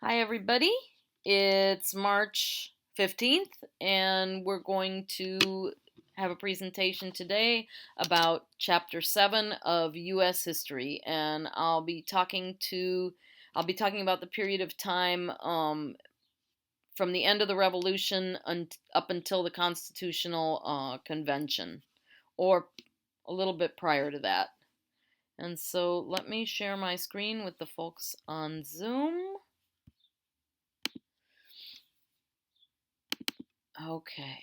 Hi, everybody. It's March 15th, and we're going to have a presentation today about Chapter 7 of U.S. history, and I'll be talking about the period of time from the end of the Revolution up until the Constitutional Convention, or a little bit prior to that. And so let me share my screen with the folks on Zoom. Okay.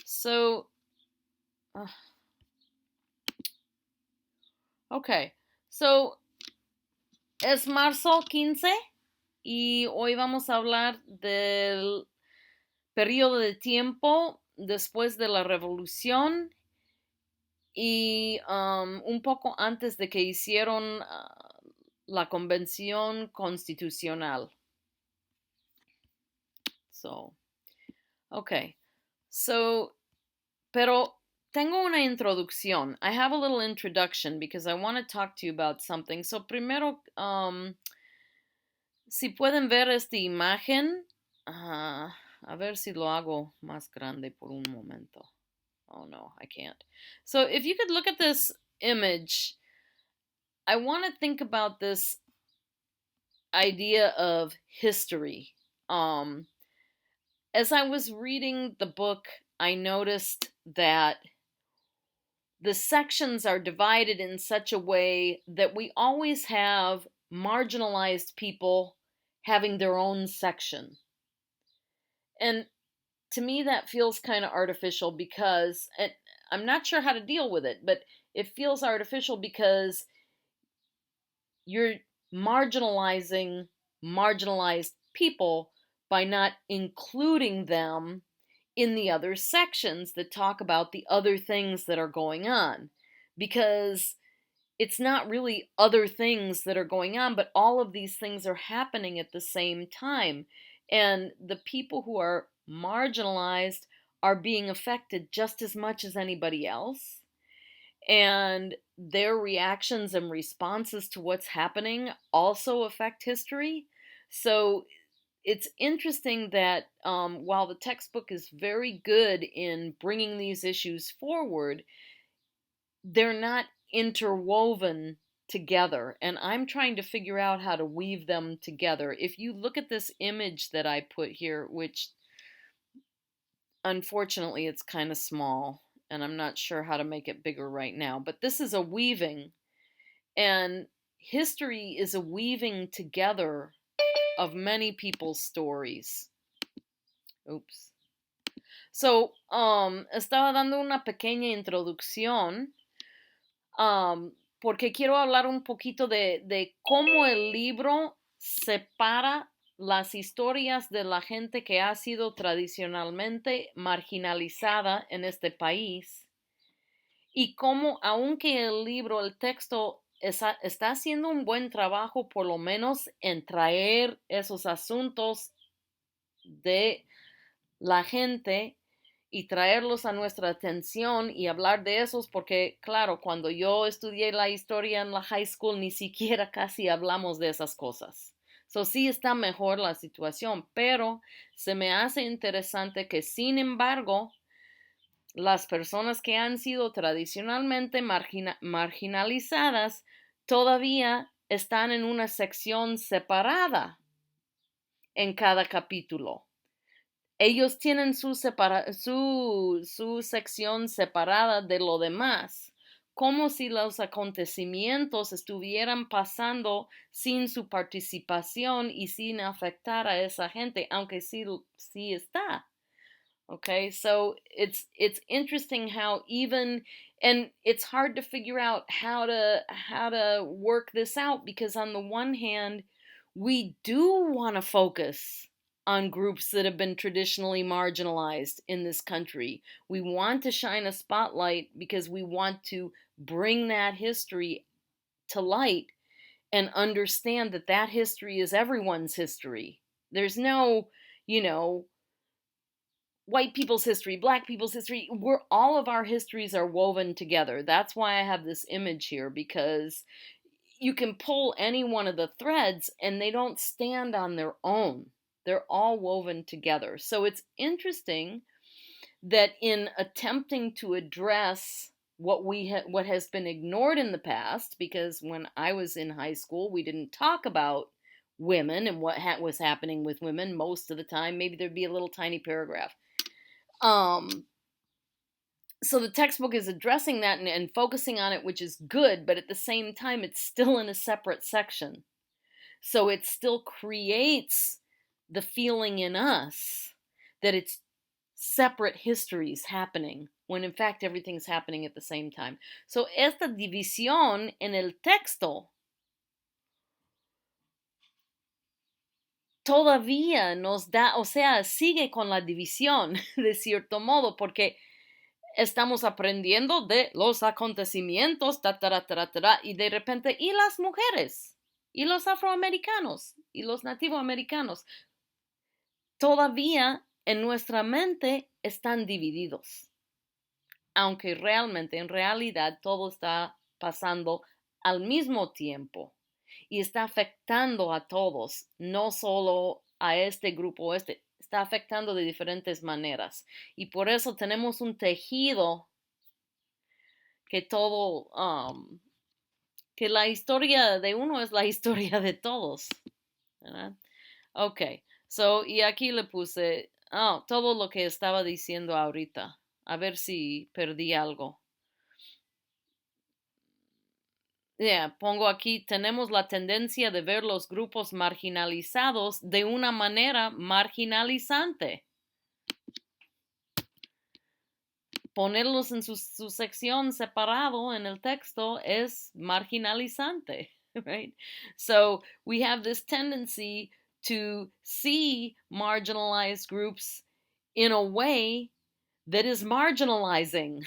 So, okay. So, es marzo 15 y hoy vamos a hablar del periodo de tiempo después de la revolución y un poco antes de que hicieron la convención constitucional. So, okay. So, pero tengo una introducción. I have a little introduction because I want to talk to you about something. So, primero, si pueden ver esta imagen, a ver si lo hago más grande por un momento. Oh no, I can't. So, if you could look at this image, I want to think about this idea of history. As I was reading the book, I noticed that the sections are divided in such a way that we always have marginalized people having their own section. And to me, that feels kind of artificial because I'm not sure how to deal with it, but it feels artificial because you're marginalizing marginalized people by not including them in the other sections that talk about the other things that are going on, because it's not really other things that are going on, but all of these things are happening at the same time, and the people who are marginalized are being affected just as much as anybody else, and their reactions and responses to what's happening also affect history. So it's interesting that while the textbook is very good in bringing these issues forward, they're not interwoven together. And I'm trying to figure out how to weave them together. If you look at this image that I put here, which unfortunately it's kind of small, and I'm not sure how to make it bigger right now, but this is a weaving, and history is a weaving together of many people's stories. Oops. So, estaba dando una pequeña introducción porque quiero hablar un poquito de cómo el libro separa las historias de la gente que ha sido tradicionalmente marginalizada en este país y cómo, aunque el libro, el texto, está haciendo un buen trabajo por lo menos en traer esos asuntos de la gente y traerlos a nuestra atención y hablar de esos, porque claro, cuando yo estudié la historia en la high school ni siquiera casi hablamos de esas cosas. So sí está mejor la situación, pero se me hace interesante que sin embargo las personas que han sido tradicionalmente marginalizadas todavía están en una sección separada en cada capítulo. Ellos tienen su sección separada de lo demás, como si los acontecimientos estuvieran pasando sin su participación y sin afectar a esa gente, aunque sí está. Okay, so it's interesting how and it's hard to figure out how to work this out, because on the one hand, we do want to focus on groups that have been traditionally marginalized in this country. We want to shine a spotlight because we want to bring that history to light and understand that that history is everyone's history. There's no, white people's history, black people's history. All of our histories are woven together. That's why I have this image here, because you can pull any one of the threads and they don't stand on their own. They're all woven together. So it's interesting that in attempting to address what has been ignored in the past, because when I was in high school, we didn't talk about women and what was happening with women most of the time. Maybe there'd be a little tiny paragraph. So the textbook is addressing that and focusing on it, which is good, but at the same time, it's still in a separate section. So it still creates the feeling in us that it's separate histories happening, when in fact everything's happening at the same time. So esta división en el texto todavía nos da, o sea, sigue con la división de cierto modo, porque estamos aprendiendo de los acontecimientos, y de repente, ¿y las mujeres? ¿Y los afroamericanos? ¿Y los nativoamericanos? Todavía en nuestra mente están divididos. Aunque realmente, en realidad, todo está pasando al mismo tiempo y está afectando a todos, no solo a este grupo, está afectando de diferentes maneras. Y por eso tenemos un tejido que todo, que la historia de uno es la historia de todos, ¿verdad? Ok, y aquí le puse todo lo que estaba diciendo ahorita. A ver si perdí algo. Pongo aquí, tenemos la tendencia de ver los grupos marginalizados de una manera marginalizante. Ponerlos en su sección separado en el texto es marginalizante, right? So we have this tendency to see marginalized groups in a way that is marginalizing.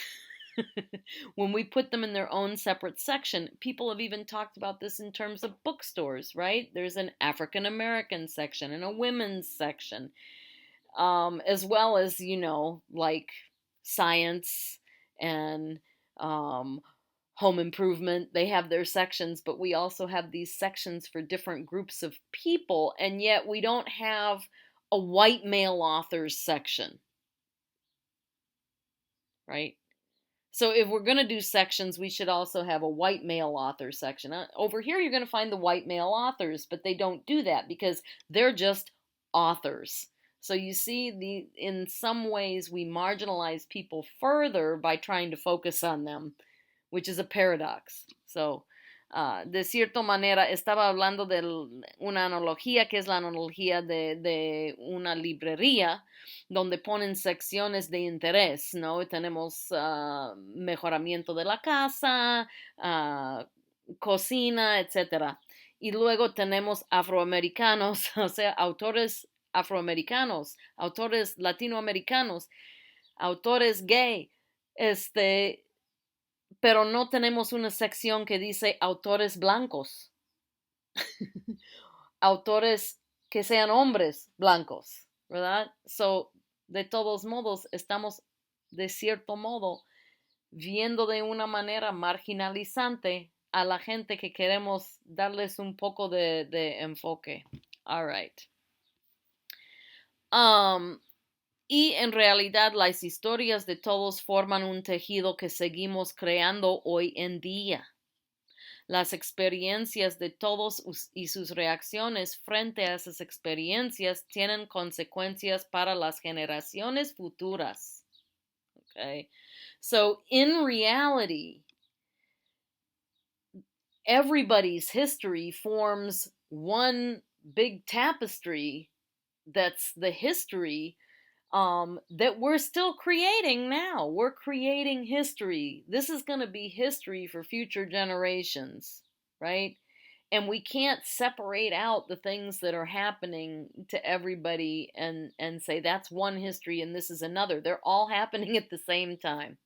When we put them in their own separate section. People have even talked about this in terms of bookstores, right? There's an African American section and a women's section, as well as, like science and home improvement. They have their sections, but we also have these sections for different groups of people, and yet we don't have a white male authors section, right? So if we're going to do sections, we should also have a white male author section. Over here, you're going to find the white male authors, but they don't do that because they're just authors. So you see, in some ways, we marginalize people further by trying to focus on them, which is a paradox. So, de cierta manera, estaba hablando de una analogía, que es la analogía de una librería, donde ponen secciones de interés, ¿no? Tenemos mejoramiento de la casa, cocina, etc. Y luego tenemos afroamericanos, o sea, autores afroamericanos, autores latinoamericanos, autores gay, pero no tenemos una sección que dice autores blancos, autores que sean hombres blancos, ¿verdad? So, de todos modos, estamos de cierto modo viendo de una manera marginalizante a la gente que queremos darles un poco de enfoque. All right. Y en realidad las historias de todos forman un tejido que seguimos creando hoy en día. Las experiencias de todos y sus reacciones frente a esas experiencias tienen consecuencias para las generaciones futuras. Okay? So in reality, everybody's history forms one big tapestry that's the history that we're still creating now. We're creating history. This is going to be history for future generations, right? And we can't separate out the things that are happening to everybody and say that's one history and this is another. They're all happening at the same time.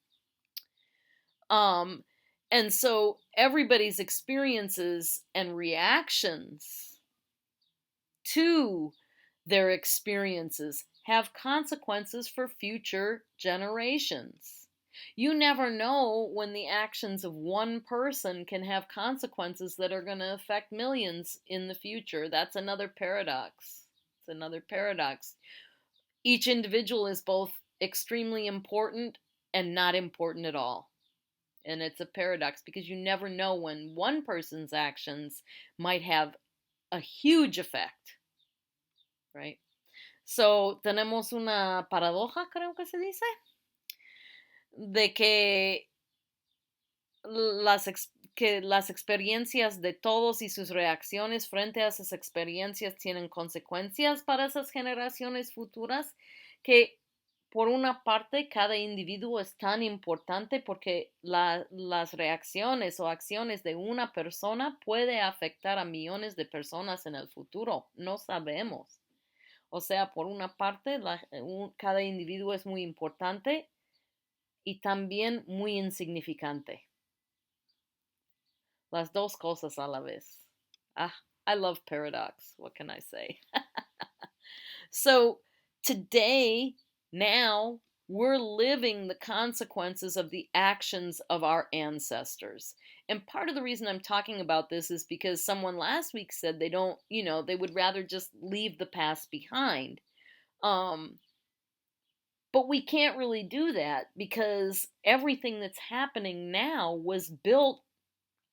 And so everybody's experiences and reactions to their experiences have consequences for future generations. You never know when the actions of one person can have consequences that are going to affect millions in the future. That's another paradox. It's another paradox. Each individual is both extremely important and not important at all. And it's a paradox because you never know when one person's actions might have a huge effect, right? So, tenemos una paradoja, creo que se dice, de que las experiencias de todos y sus reacciones frente a esas experiencias tienen consecuencias para esas generaciones futuras, que por una parte cada individuo es tan importante porque las reacciones o acciones de una persona puede afectar a millones de personas en el futuro. No sabemos. O sea, por una parte, cada individuo es muy importante y también muy insignificante. Las dos cosas a la vez. Ah, I love paradox. What can I say? So today, now, we're living the consequences of the actions of our ancestors. And part of the reason I'm talking about this is because someone last week said they don't, they would rather just leave the past behind. But we can't really do that because everything that's happening now was built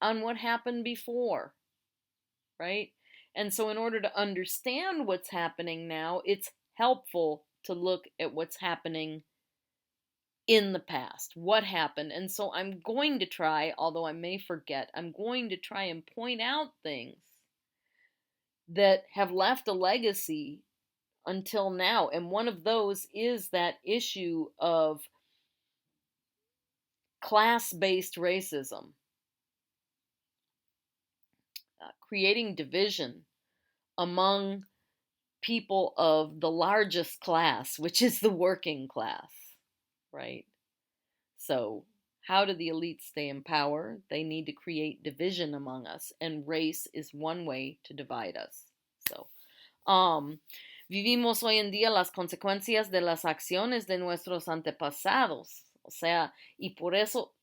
on what happened before, right? And so, in order to understand what's happening now, it's helpful to look at what's happening in the past. What happened? And so, I'm going to try, although I may forget, I'm going to try and point out things that have left a legacy until now. And one of those is that issue of class-based racism, creating division among people of the largest class, which is the working class, right? So, how do the elites stay in power? They need to create division among us, and race is one way to divide us. So, vivimos hoy en día las consecuencias de las acciones de nuestros antepasados. O sea, y por eso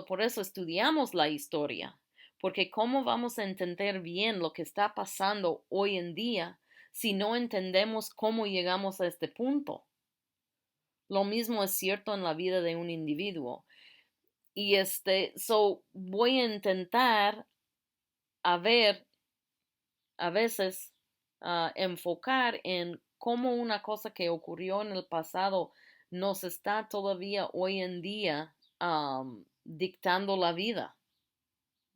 por eso estudiamos la historia, porque ¿cómo vamos a entender bien lo que está pasando hoy en día si no entendemos cómo llegamos a este punto? Lo mismo es cierto en la vida de un individuo. Y voy a intentar a veces enfocar en cómo una cosa que ocurrió en el pasado nos está todavía hoy en día dictando la vida,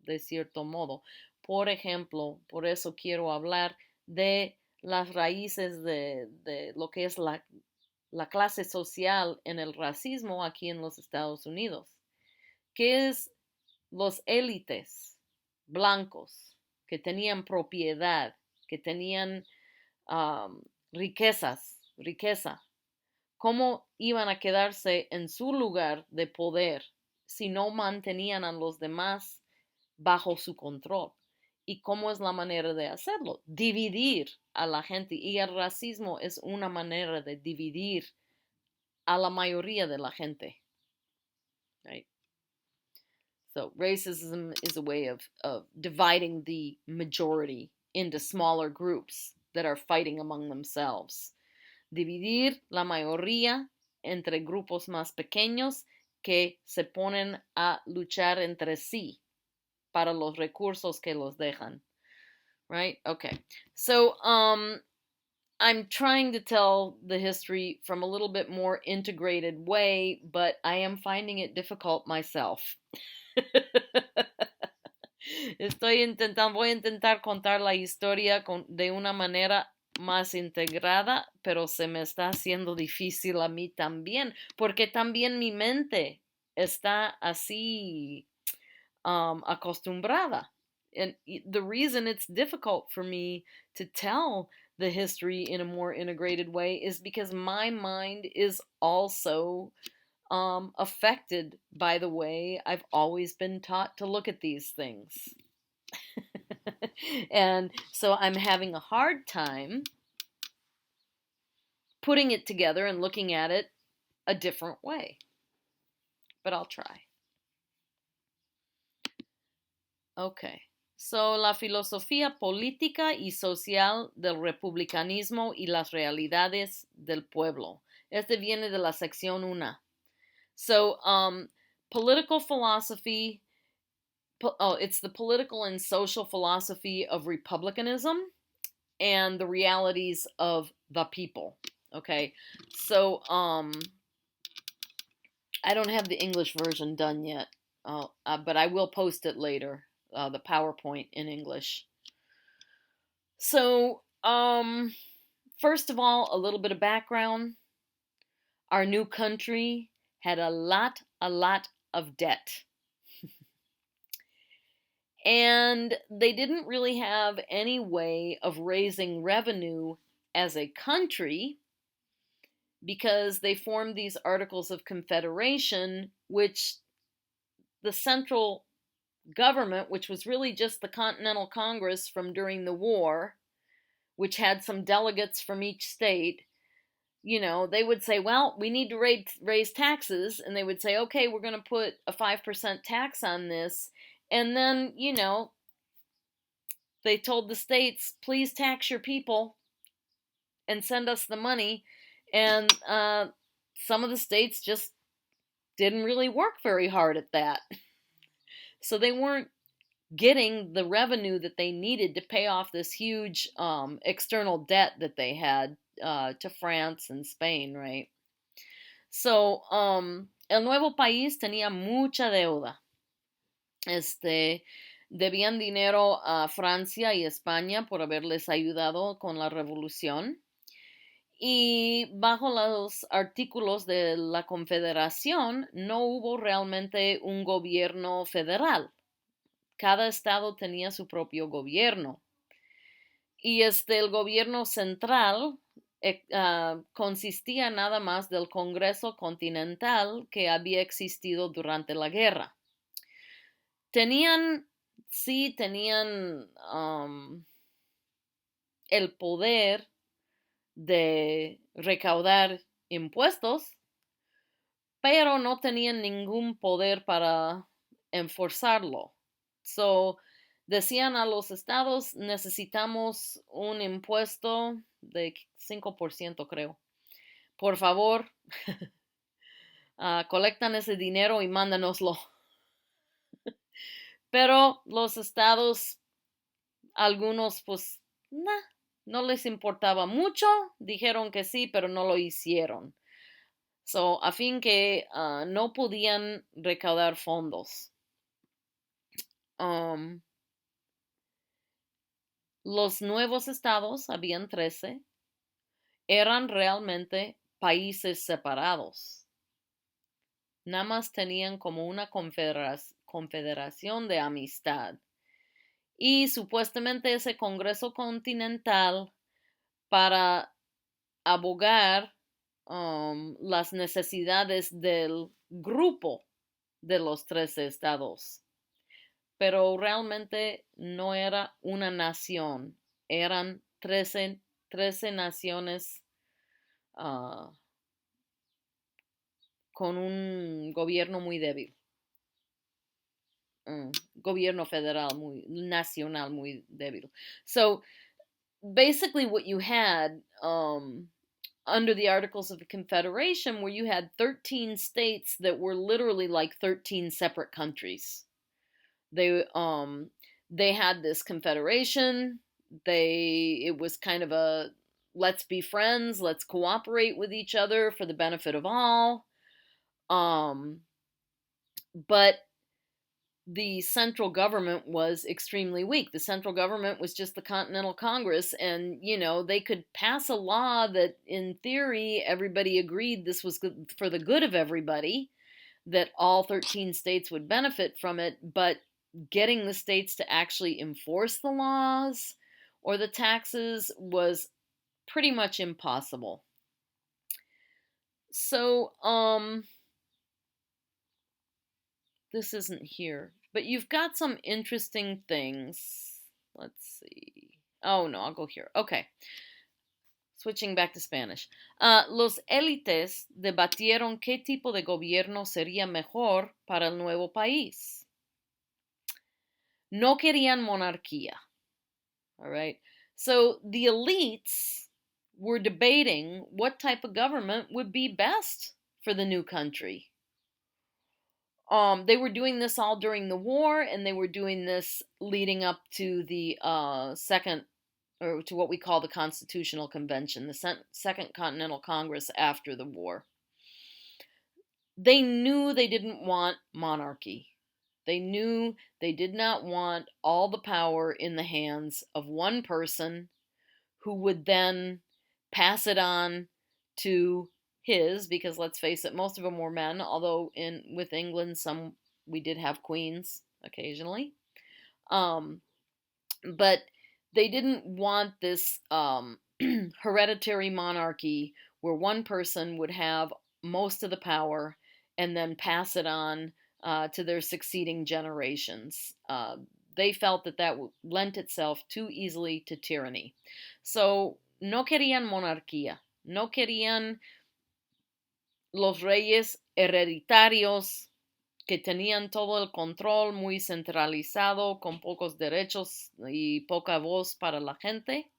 de cierto modo. Por ejemplo, por eso quiero hablar de las raíces de lo que es la clase social en el racismo aquí en los Estados Unidos, que es los élites blancos que tenían propiedad, que tenían riqueza, ¿cómo iban a quedarse en su lugar de poder si no mantenían a los demás bajo su control? ¿Y cómo es la manera de hacerlo? Dividir a la gente. Y el racismo es una manera de dividir a la mayoría de la gente. Right? So racism is a way of dividing the majority into smaller groups that are fighting among themselves. Dividir la mayoría entre grupos más pequeños que se ponen a luchar entre sí para los recursos que los dejan. Right? Okay. So, I'm trying to tell the history from a little bit more integrated way, but I am finding it difficult myself. Voy a intentar contar la historia de una manera más integrada, pero se me está haciendo difícil a mí también, porque también mi mente está así acostumbrada. And the reason it's difficult for me to tell the history in a more integrated way is because my mind is also affected by the way I've always been taught to look at these things. And so I'm having a hard time putting it together and looking at it a different way. but I'll try. Okay. So, la filosofía política y social del republicanismo y las realidades del pueblo. Este viene de la sección 1. So, political philosophy, it's the political and social philosophy of republicanism and the realities of the people. Okay. So, I don't have the English version done yet, but I will post it later, the PowerPoint in English. So, first of all, a little bit of background. Our new country had a lot of debt. And they didn't really have any way of raising revenue as a country because they formed these Articles of Confederation, which the central government, which was really just the Continental Congress from during the war, which had some delegates from each state, they would say, well, we need to raise taxes. And they would say, okay, we're going to put a 5% tax on this. And then, they told the states, please tax your people and send us the money. And some of the states just didn't really work very hard at that. So they weren't getting the revenue that they needed to pay off this huge external debt that they had to France and Spain, right? So, el nuevo país tenía mucha deuda. Debían dinero a Francia y España por haberles ayudado con la revolución. Y bajo los artículos de la Confederación no hubo realmente un gobierno federal. Cada estado tenía su propio gobierno. Y el gobierno central consistía nada más del Congreso Continental que había existido durante la guerra. Tenían el poder de recaudar impuestos, pero no tenían ningún poder para enforzarlo. So, decían a los estados, necesitamos un impuesto de 5%, creo. Por favor, colectan ese dinero y mándanoslo. Pero los estados, algunos, pues, no les importaba mucho. Dijeron que sí, pero no lo hicieron. So, a fin que no podían recaudar fondos. Los nuevos estados, habían 13, eran realmente países separados. Nada más tenían como una confederación de amistad. Y supuestamente ese Congreso Continental, para abogar las necesidades del grupo de los 13 estados. Pero realmente no era una nación, eran 13 naciones con un gobierno muy débil. Gobierno federal nacional muy débil. So basically what you had under the Articles of Confederation, where you had 13 states that were literally like 13 separate countries. They had this confederation. It was kind of a let's be friends, let's cooperate with each other for the benefit of all. But the central government was extremely weak. The central government was just the Continental Congress, and they could pass a law that in theory everybody agreed this was good for the good of everybody, that all 13 states would benefit from it, but getting the states to actually enforce the laws or the taxes was pretty much impossible. So, this isn't here, but you've got some interesting things. Let's see. Oh, no, I'll go here. Okay. Switching back to Spanish. Los élites debatieron qué tipo de gobierno sería mejor para el nuevo país. No querían monarquía. All right. So the elites were debating what type of government would be best for the new country. They were doing this all during the war, and they were doing this leading up to the second, or to what we call the Constitutional Convention, the Second Continental Congress after the war. They knew they didn't want monarchy. They knew they did not want all the power in the hands of one person who would then pass it on to his, because let's face it, most of them were men, although with England, we did have queens occasionally. But they didn't want this hereditary monarchy where one person would have most of the power and then pass it on to their succeeding generations. They felt that lent itself too easily to tyranny. So no querían monarquía, no querían los reyes hereditarios que tenían todo el control muy centralizado, con pocos derechos y poca voz para la gente.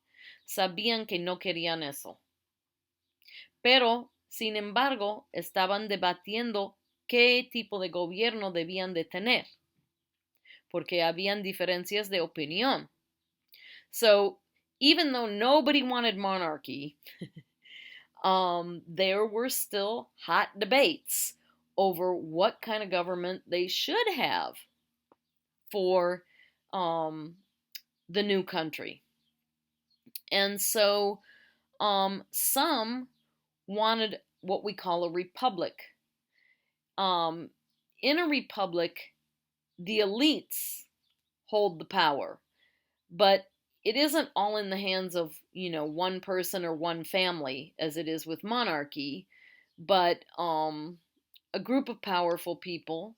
Sabían que no querían eso. Pero, sin embargo, estaban debatiendo qué tipo de gobierno debían de tener, porque habían diferencias de opinión. So, even though nobody wanted monarchy, there were still hot debates over what kind of government they should have for the new country. And so some wanted what we call a republic. In a republic, the elites hold the power, but it isn't all in the hands of, one person or one family as it is with monarchy, but a group of powerful people,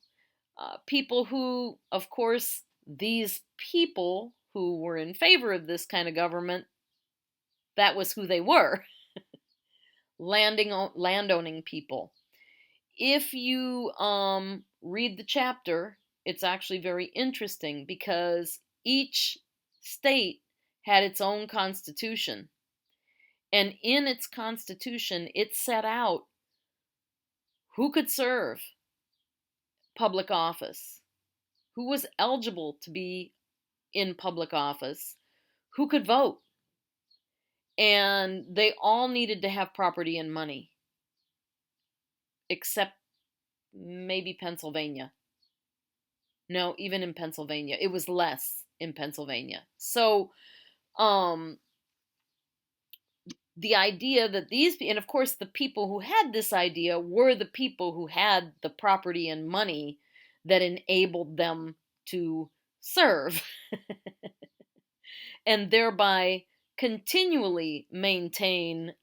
people who, of course, these people who were in favor of this kind of government, that was who they were. Landowning people. If you read the chapter, it's actually very interesting because each state had its own constitution. And in its constitution, it set out who could serve public office, who was eligible to be in public office, who could vote. And they all needed to have property and money, except maybe Pennsylvania. No, even in Pennsylvania, it was less in Pennsylvania. So, the idea that and of course the people who had this idea were the people who had the property and money that enabled them to serve and thereby continually maintain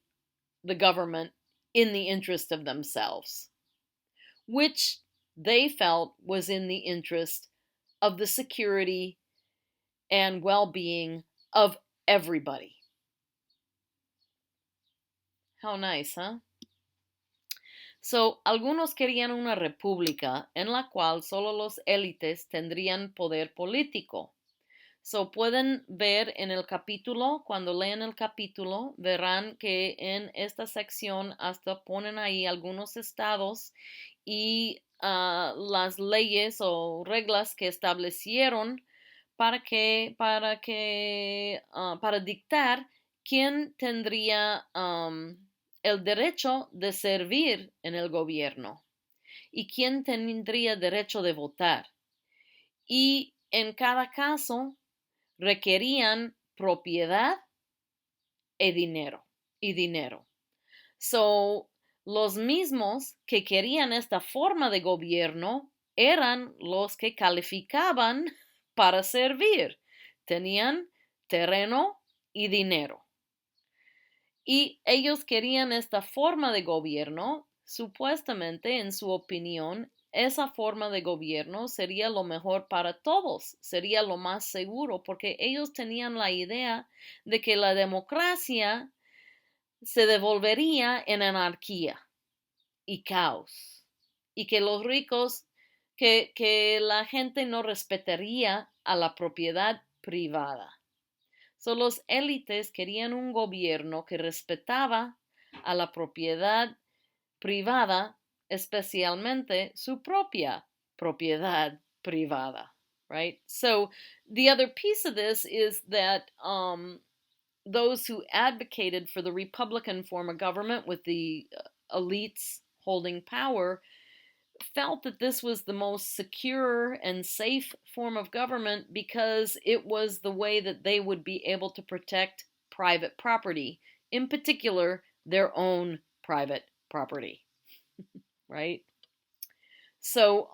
the government in the interest of themselves, which they felt was in the interest of the security and well-being of everybody. How nice, huh? So, algunos querían una república en la cual solo los élites tendrían poder político. So, pueden ver en el capítulo, cuando leen el capítulo, verán que en esta sección hasta ponen ahí algunos estados y las leyes o reglas que establecieron para dictar quién tendría el derecho de servir en el gobierno y quién tendría derecho de votar. Y en cada caso requerían propiedad y dinero. So, los mismos que querían esta forma de gobierno eran los que calificaban para servir. Tenían terreno y dinero. Y ellos querían esta forma de gobierno, supuestamente, en su opinión, esa forma de gobierno sería lo mejor para todos, sería lo más seguro, porque ellos tenían la idea de que la democracia se devolvería en anarquía y caos, y que los ricos, que la gente no respetaría a la propiedad privada. So, los élites querían un gobierno que respetaba a la propiedad privada, especialmente su propia propiedad privada, right? So the other piece of this is that those who advocated for the Republican form of government with the elites holding power felt that this was the most secure and safe form of government because it was the way that they would be able to protect private property, in particular, their own private property, right? So,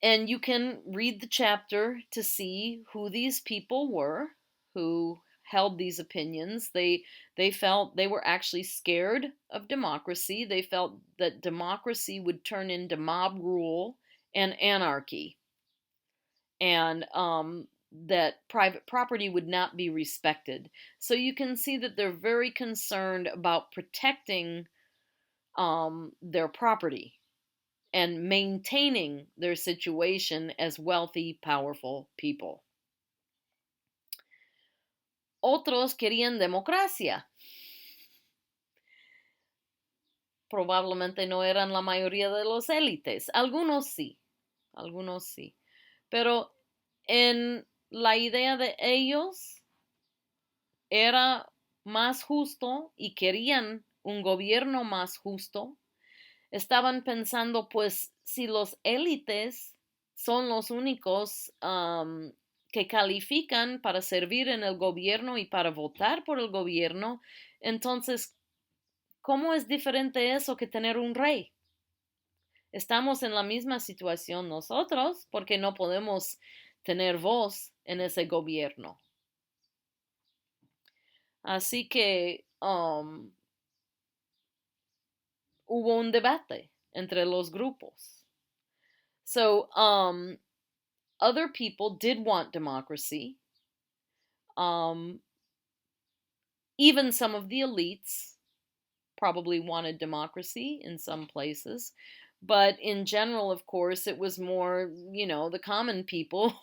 and you can read the chapter to see who these people were who held these opinions. They felt they were actually scared of democracy. They felt that democracy would turn into mob rule and anarchy, and that private property would not be respected. So you can see that they're very concerned about protecting their property and maintaining their situation as wealthy, powerful people. Otros querían democracia. Probablemente no eran la mayoría de los élites. Algunos sí, algunos sí. Pero en la idea de ellos era más justo y querían un gobierno más justo. Estaban pensando, pues, si los élites son los únicos que califican para servir en el gobierno y para votar por el gobierno, entonces, ¿cómo es diferente eso que tener un rey? Estamos en la misma situación nosotros porque no podemos tener voz en ese gobierno. Así que hubo un debate entre los grupos. So, other people did want democracy. Even some of the elites probably wanted democracy in some places. But in general, of course, it was more, the common people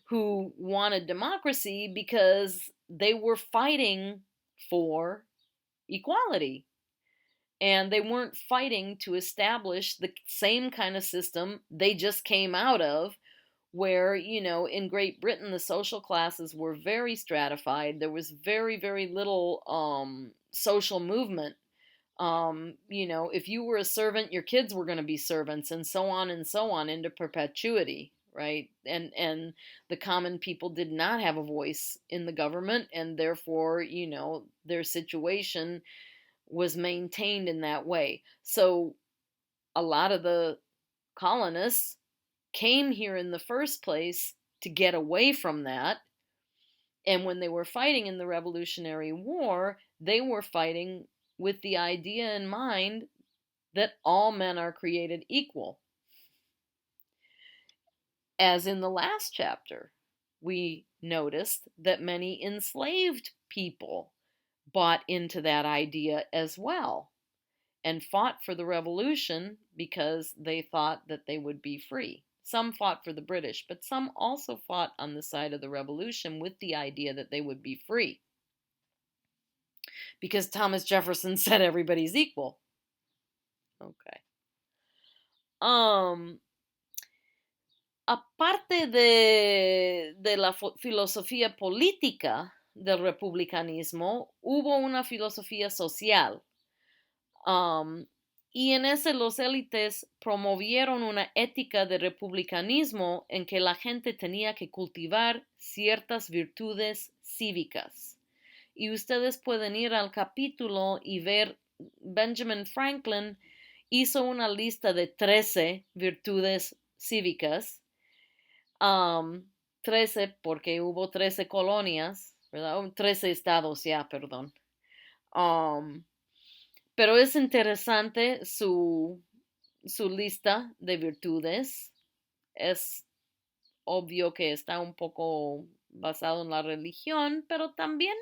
who wanted democracy because they were fighting for equality. And they weren't fighting to establish the same kind of system they just came out of, where, in Great Britain, the social classes were very stratified. There was very, very little social movement. If you were a servant, your kids were going to be servants, and so on into perpetuity, right? And the common people did not have a voice in the government, and therefore, their situation was maintained in that way. So a lot of the colonists came here in the first place to get away from that. And when they were fighting in the Revolutionary War, they were fighting with the idea in mind that all men are created equal. As in the last chapter, we noticed that many enslaved people bought into that idea as well and fought for the revolution because they thought that they would be free. Some fought for the British, but some also fought on the side of the revolution with the idea that they would be free. Because Thomas Jefferson said everybody's equal. Okay. Aparte de la filosofía política del republicanismo, hubo una filosofía social. Y en ese los élites promovieron una ética de republicanismo en que la gente tenía que cultivar ciertas virtudes cívicas. Y ustedes pueden ir al capítulo y ver, Benjamin Franklin hizo una lista de 13 virtudes cívicas. 13 porque hubo 13 colonias, ¿verdad? 13 estados ya, perdón. Pero es interesante su lista de virtudes. Es obvio que está un poco basado en la religión, pero también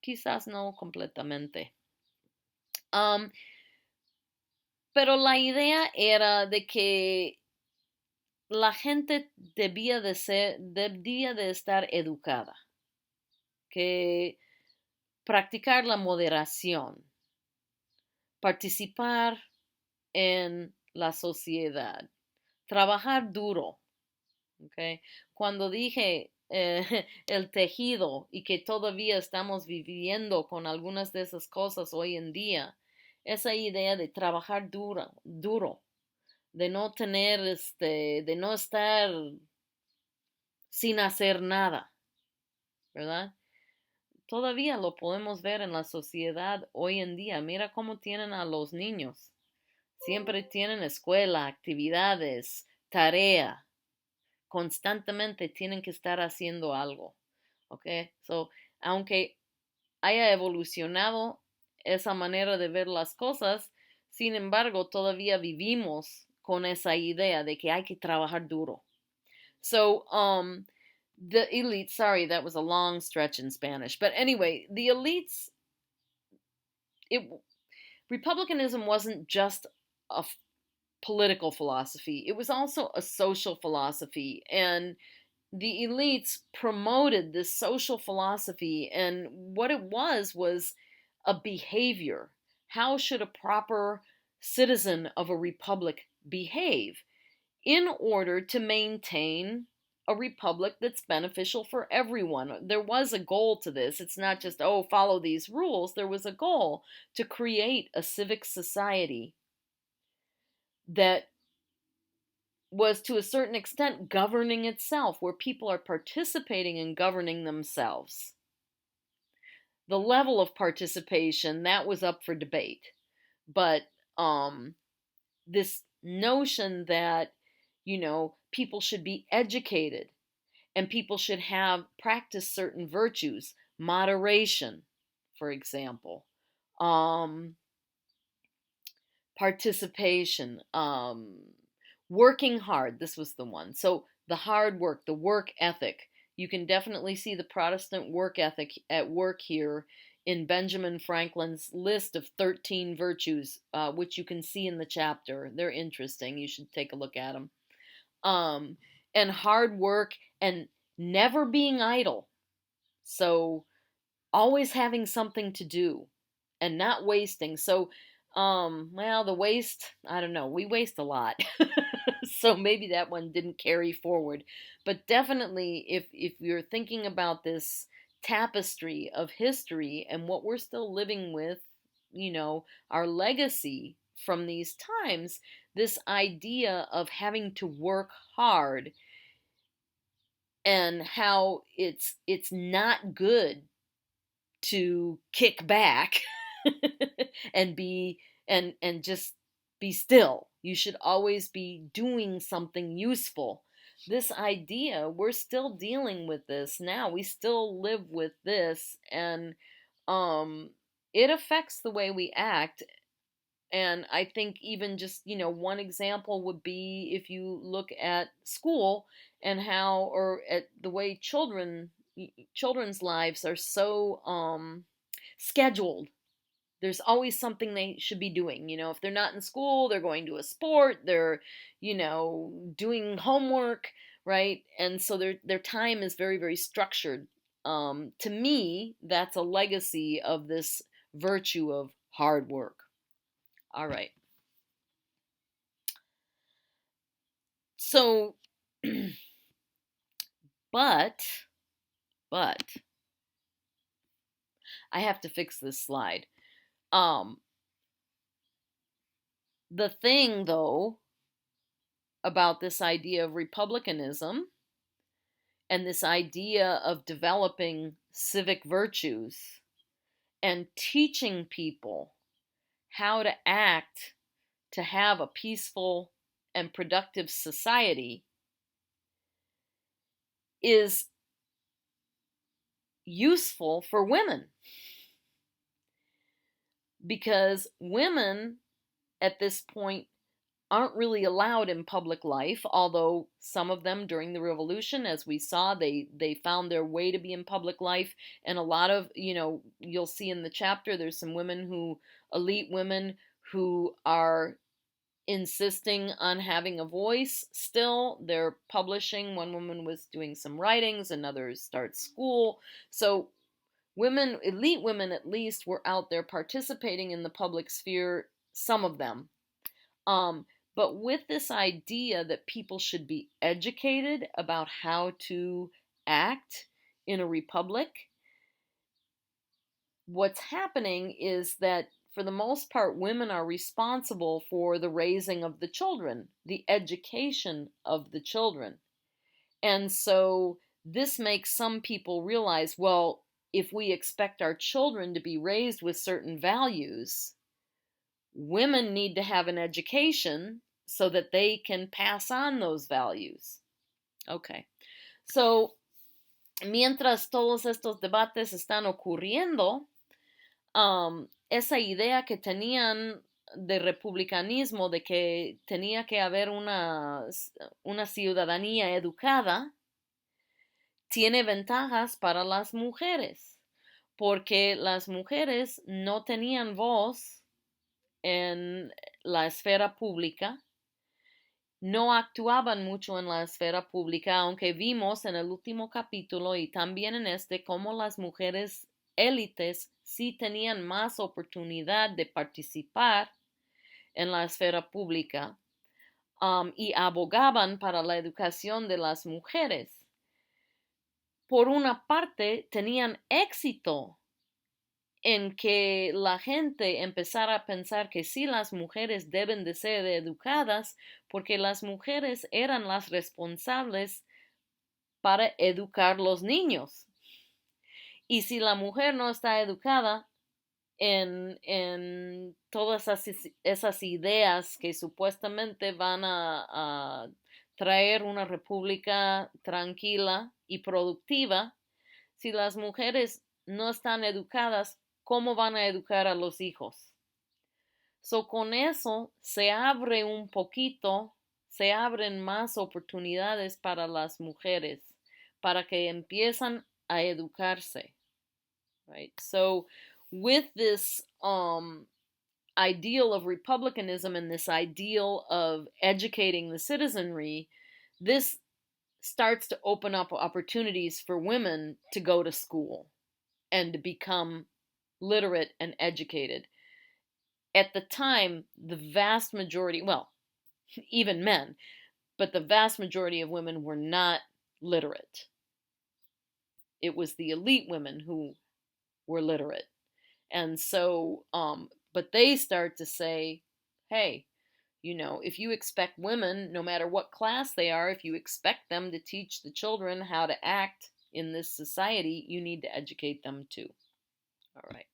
Quizás no completamente. Pero la idea era de que la gente debía de estar educada, que practicar la moderación, participar en la sociedad, trabajar duro. ¿Okay? Cuando dije el tejido y que todavía estamos viviendo con algunas de esas cosas hoy en día, esa idea de trabajar duro, de no tener, de no estar sin hacer nada, ¿verdad? Todavía lo podemos ver en la sociedad hoy en día. Mira cómo tienen a los niños. Siempre tienen escuela, actividades, tarea. Constantemente tienen que estar haciendo algo. ¿Ok? So, aunque haya evolucionado esa manera de ver las cosas, sin embargo, todavía vivimos con esa idea de que hay que trabajar duro. So, the elites, sorry, that was a long stretch in Spanish. But anyway, the elites, it, republicanism wasn't just a political philosophy, it was also a social philosophy. And the elites promoted this social philosophy, and what it was a behavior. How should a proper citizen of a republic behave in order to maintain a republic that's beneficial for everyone? There was a goal to this. It's not just, oh, follow these rules. There was a goal to create a civic society that was to a certain extent governing itself, where people are participating in governing themselves. The level of participation, that was up for debate. But this notion that, people should be educated and people should have practice certain virtues, moderation, for example, participation, working hard. This was the one. So the hard work, the work ethic. You can definitely see the Protestant work ethic at work here in Benjamin Franklin's list of 13 virtues, which you can see in the chapter. They're interesting. You should take a look at them. And hard work and never being idle. So always having something to do and not wasting. So, well, the waste, I don't know, we waste a lot. So maybe that one didn't carry forward. But definitely, if you're thinking about this tapestry of history and what we're still living with, our legacy from these times, this idea of having to work hard and how it's not good to kick back and be and just be still. You should always be doing something useful. This idea, we're still dealing with this now. We still live with this, and it affects the way we act. And I think even just, one example would be if you look at school and how, or at the way children's lives are so scheduled. There's always something they should be doing. If they're not in school, they're going to a sport, they're, doing homework, right? And so their time is very, very structured. To me, that's a legacy of this virtue of hard work. All right. So, but, I have to fix this slide. The thing, though, about this idea of republicanism and this idea of developing civic virtues and teaching people how to act to have a peaceful and productive society is useful for women, because women at this point aren't really allowed in public life, although some of them during the revolution, as we saw, they found their way to be in public life. And a lot of, you'll see in the chapter, there's some women elite women who are insisting on having a voice still. They're publishing. One woman was doing some writings, another starts school. So women, elite women at least, were out there participating in the public sphere, some of them. But with this idea that people should be educated about how to act in a republic, what's happening is that for the most part, women are responsible for the raising of the children, the education of the children. And so this makes some people realize, well, if we expect our children to be raised with certain values, women need to have an education so that they can pass on those values. Okay. So, mientras todos estos debates están ocurriendo, esa idea que tenían de republicanismo, de que tenía que haber una ciudadanía educada, tiene ventajas para las mujeres, porque las mujeres no tenían voz en la esfera pública, no actuaban mucho en la esfera pública, aunque vimos en el último capítulo y también en este cómo las mujeres élites sí tenían más oportunidad de participar en la esfera pública, y abogaban para la educación de las mujeres. Por una parte, tenían éxito en que la gente empezara a pensar que sí, las mujeres deben de ser educadas, porque las mujeres eran las responsables para educar los niños. Y si la mujer no está educada en todas esas ideas que supuestamente van a traer una república tranquila y productiva, si las mujeres no están educadas, ¿cómo van a educar a los hijos? So, con eso se abre un poquito, se abren más oportunidades para las mujeres, para que empiezan a educarse, right? So, with this ideal of republicanism and this ideal of educating the citizenry, this starts to open up opportunities for women to go to school and to become literate and educated. At the time, the vast majority, well, even men, but the vast majority of women were not literate. It was the elite women who were literate. And so, but they start to say, hey, if you expect women, no matter what class they are, if you expect them to teach the children how to act in this society, you need to educate them too. All right.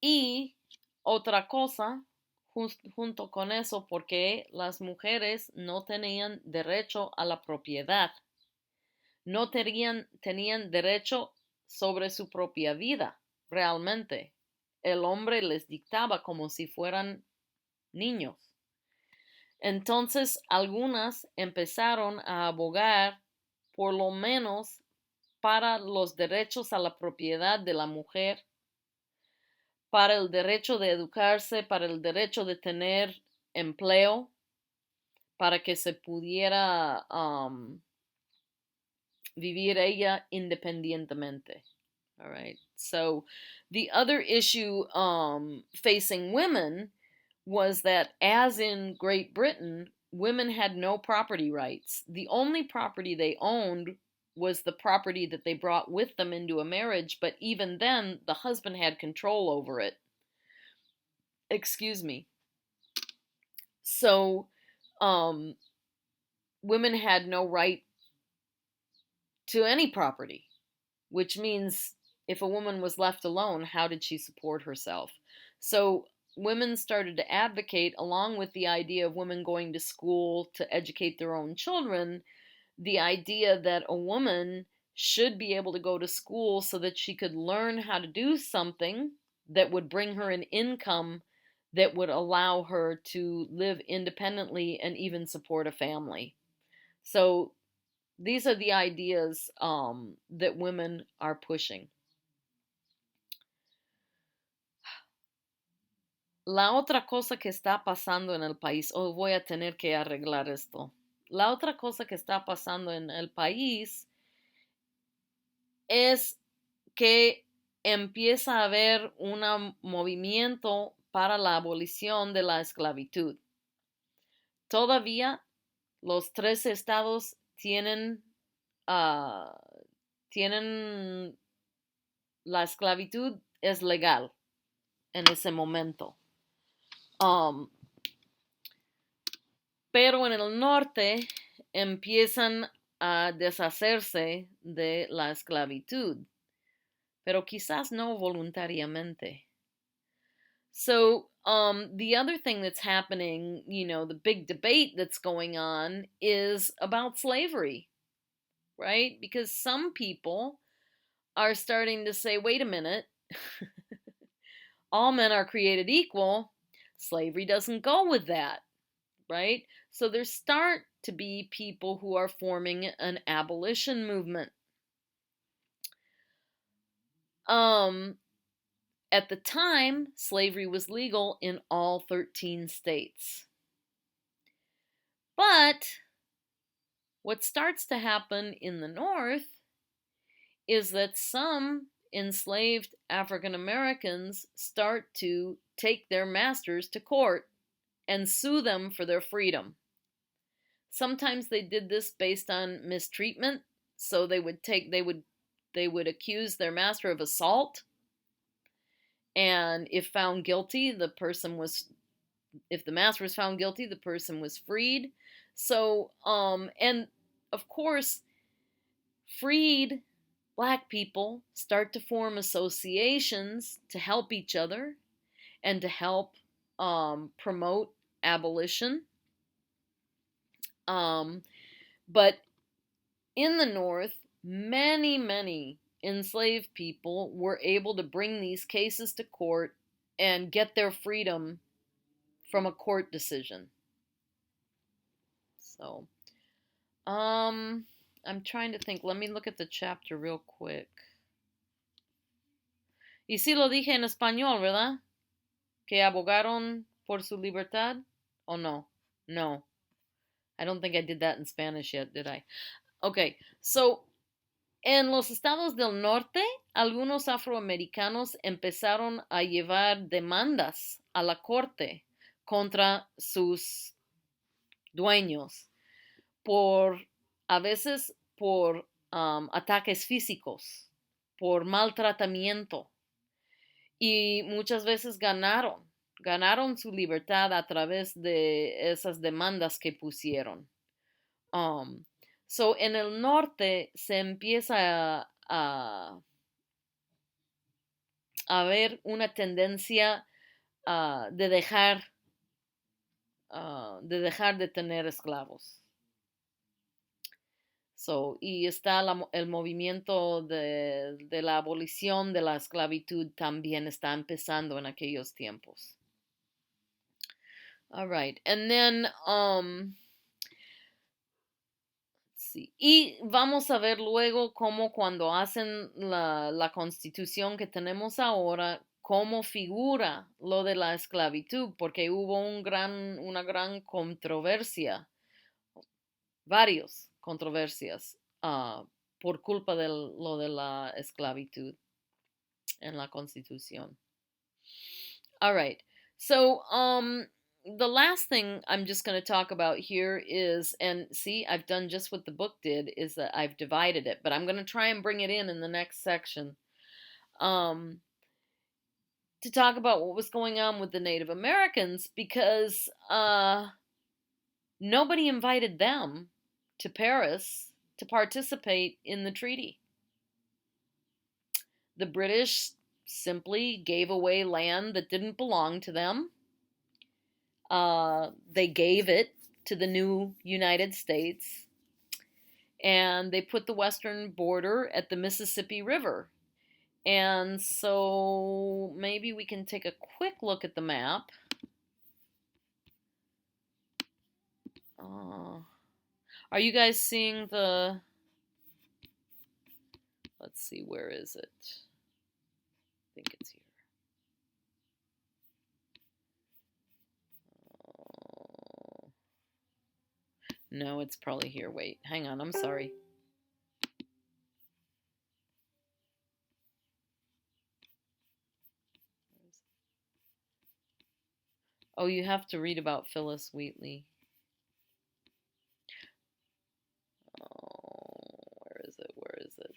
Y otra cosa, junto con eso, porque las mujeres no tenían derecho a la propiedad. No tenían derecho sobre su propia vida, realmente. El hombre les dictaba como si fueran niños. Entonces, algunas empezaron a abogar por lo menos para los derechos a la propiedad de la mujer, para el derecho de educarse, para el derecho de tener empleo, para que se pudiera vivir ella independientemente. All right. So the other issue facing women was that, as in Great Britain, women had no property rights. The only property they owned was the property that they brought with them into a marriage, but even then, the husband had control over it. Excuse me. So, women had no right to any property, which means if a woman was left alone, how did she support herself? So, women started to advocate, along with the idea of women going to school to educate their own children, the idea that a woman should be able to go to school so that she could learn how to do something that would bring her an income that would allow her to live independently and even support a family. So these are the ideas that women are pushing. La otra cosa que está pasando en el país, voy a tener que arreglar esto. La otra cosa que está pasando en el país es que empieza a haber un movimiento para la abolición de la esclavitud. Todavía los 3 estados tienen la esclavitud es legal en ese momento. Pero en el norte empiezan a deshacerse de la esclavitud, pero quizás no voluntariamente. So the other thing that's happening, the big debate that's going on is about slavery, right? Because some people are starting to say, wait a minute, all men are created equal. Slavery doesn't go with that, right? So there start to be people who are forming an abolition movement. At the time, slavery was legal in all 13 states. But what starts to happen in the North is that some enslaved African Americans start to take their masters to court and sue them for their freedom. Sometimes they did this based on mistreatment, so they would accuse their master of assault, and if found guilty, if the master was found guilty, the person was freed. So and of course, freed Black people start to form associations to help each other and to help promote abolition. But in the North, many enslaved people were able to bring these cases to court and get their freedom from a court decision. So, I'm trying to think. Let me look at the chapter real quick. Y sí lo dije en español, ¿verdad? Que abogaron por su libertad, ¿o no? No. I don't think I did that in Spanish yet, did I? Okay, so en los estados del norte, algunos afroamericanos empezaron a llevar demandas a la corte contra sus dueños a veces por ataques físicos, por maltratamiento, y muchas veces ganaron su libertad a través de esas demandas que pusieron. So en el norte se empieza a ver una tendencia de dejar de tener esclavos. So, y está el movimiento de la abolición de la esclavitud también está empezando en aquellos tiempos. All right, and then sí. Y vamos a ver luego cómo cuando hacen la constitución que tenemos ahora, cómo figura lo de la esclavitud, porque hubo una gran controversia, varias controversias por culpa de lo de la esclavitud en la constitución. All right, so the last thing I'm just going to talk about here is, and see, I've done just what the book did, is that I've divided it, but I'm going to try and bring it in the next section to talk about what was going on with the Native Americans, because nobody invited them to Paris to participate in the treaty. The British simply gave away land that didn't belong to them. They gave it to the new United States, and they put the western border at the Mississippi River. And so maybe we can take a quick look at the map. Are you guys seeing the... Let's see, where is it? I think it's here. No, it's probably here. Wait, hang on, I'm sorry. Oh, you have to read about Phyllis Wheatley. Oh, where is it? Where is it?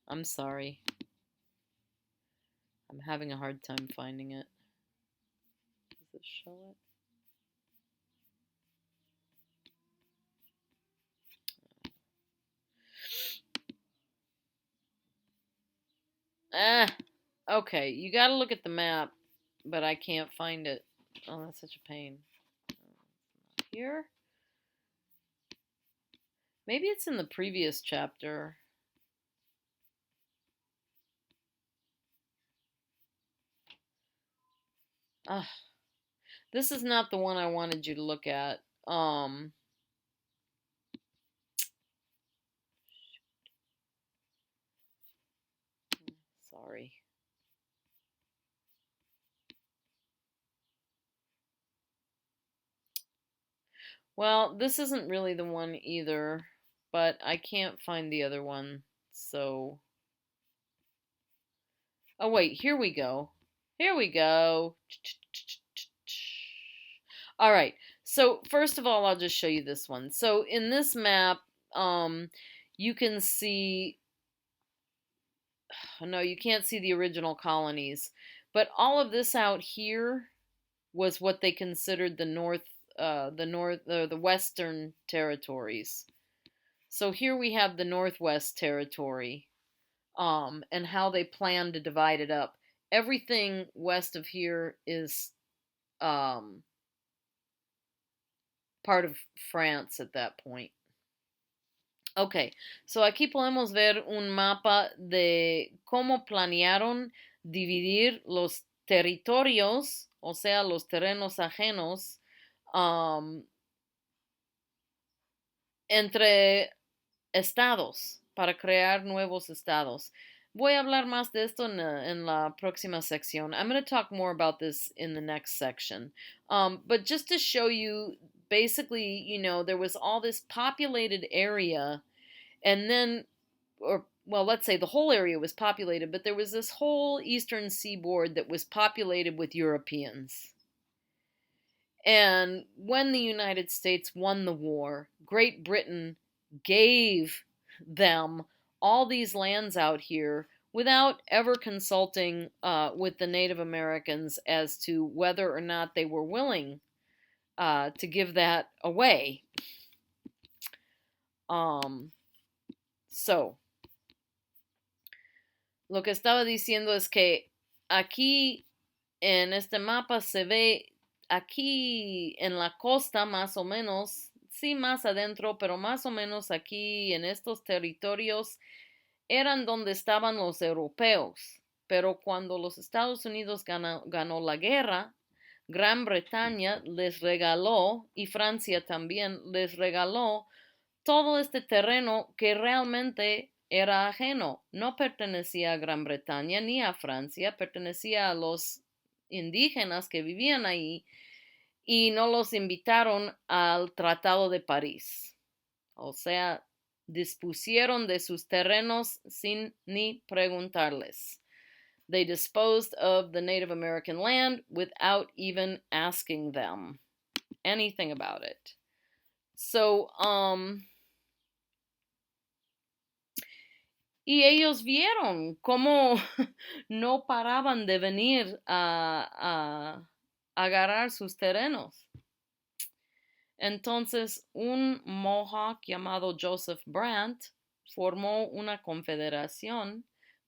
I'm sorry. I'm having a hard time finding it. Does it show it? Okay, you gotta look at the map, but I can't find it. Oh, that's such a pain. Here? Maybe it's in the previous chapter. This is not the one I wanted you to look at. Sorry. Well, this isn't really the one either, but I can't find the other one, so... Oh, wait, here we go. Here we go. All right, so first of all, I'll just show you this one. So in this map, you can see... No, you can't see the original colonies, but all of this out here was what they considered the Western territories. So here we have the Northwest Territory, and how they plan to divide it up. Everything west of here is part of France at that point. Ok, so aquí podemos ver un mapa de cómo planearon dividir los territorios, o sea, los terrenos ajenos, entre estados, para crear nuevos estados. Voy a hablar más de esto en la próxima sección. I'm going to talk more about this in the next section. But just to show you, basically, you know, there was all this populated area, and then, or, well, let's say the whole area was populated, but there was this whole eastern seaboard that was populated with Europeans. And when the United States won the war, Great Britain gave them all these lands out here without ever consulting with the Native Americans as to whether or not they were willing to give that away. So, lo que estaba diciendo es que aquí en este mapa se ve aquí en la costa más o menos, sí más adentro, pero más o menos aquí en estos territorios eran donde estaban los europeos. Pero cuando los Estados Unidos ganó la guerra, Gran Bretaña les regaló, y Francia también les regaló, todo este terreno que realmente era ajeno. No pertenecía a Gran Bretaña ni a Francia, pertenecía a los indígenas que vivían ahí, y no los invitaron al Tratado de París. O sea, dispusieron de sus terrenos sin ni preguntarles. They disposed of the Native American land without even asking them anything about it. So, y ellos vieron cómo no paraban de venir a agarrar sus terrenos. Entonces, un Mohawk llamado Joseph Brant formó una confederación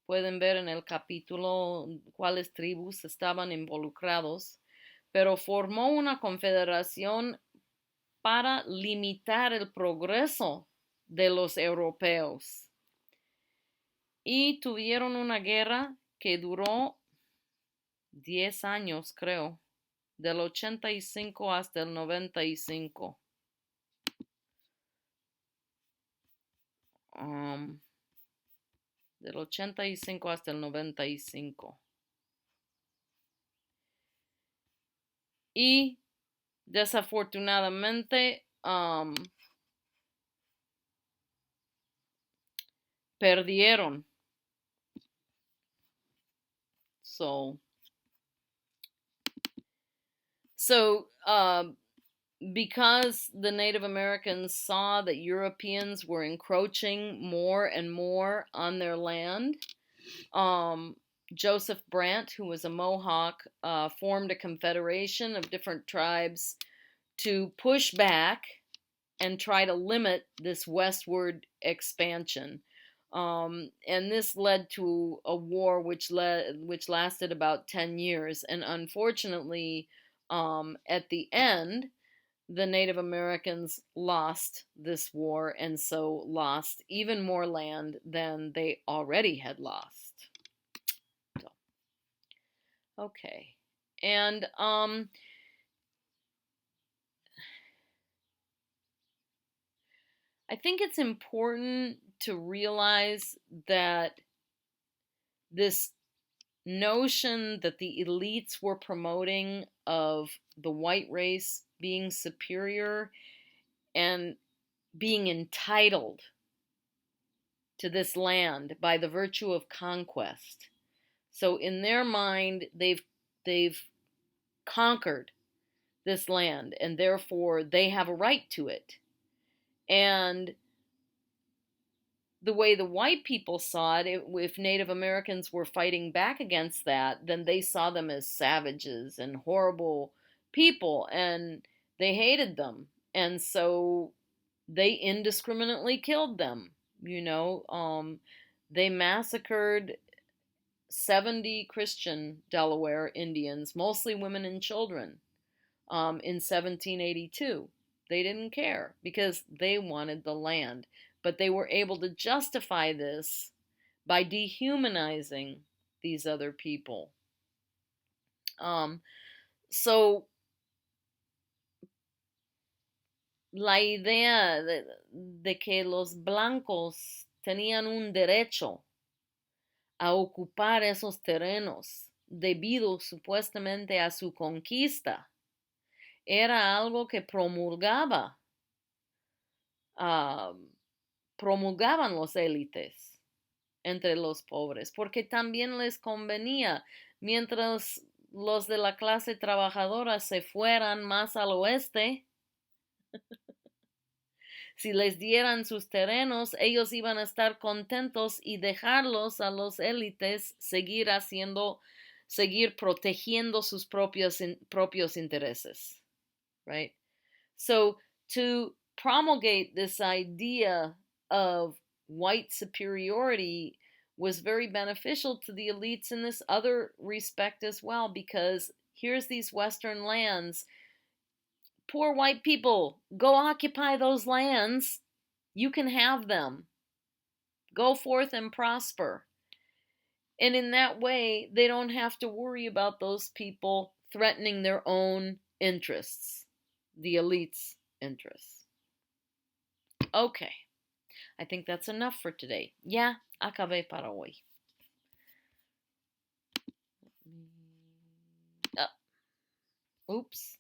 Pueden ver en el capítulo cuáles tribus estaban involucrados, pero formó una confederación para limitar el progreso de los europeos. Y tuvieron una guerra que duró 10 años, creo, del 85 hasta el 95. Del 85 hasta el 95. Y desafortunadamente perdieron. So because the Native Americans saw that Europeans were encroaching more and more on their land, Joseph Brant, who was a Mohawk, formed a confederation of different tribes to push back and try to limit this westward expansion. And this led to a war which lasted about 10 years. And unfortunately, at the end, the Native Americans lost this war and so lost even more land than they already had lost. So, okay. And I think it's important to realize that this notion that the elites were promoting of the white race being superior and being entitled to this land by the virtue of conquest. So in their mind, they've conquered this land and therefore they have a right to it. And the way the white people saw it, if Native Americans were fighting back against that, then they saw them as savages and horrible people, and they hated them. And so they indiscriminately killed them. They massacred 70 Christian Delaware Indians, mostly women and children, in 1782. They didn't care because they wanted the land. But they were able to justify this by dehumanizing these other people. So la idea de que los blancos tenían un derecho a ocupar esos terrenos debido supuestamente a su conquista era algo que promulgaban los élites entre los pobres, porque también les convenía, mientras los de la clase trabajadora se fueran más al oeste, si les dieran sus terrenos, ellos iban a estar contentos y dejarlos a los élites seguir protegiendo sus propios intereses, right? So to promulgate this idea of white superiority was very beneficial to the elites in this other respect as well, because here's these Western lands. Poor white people, go occupy those lands. You can have them. Go forth and prosper. And in that way, they don't have to worry about those people threatening their own interests, the elites' interests. Okay, I think that's enough for today. Ya acabé para hoy. Oops.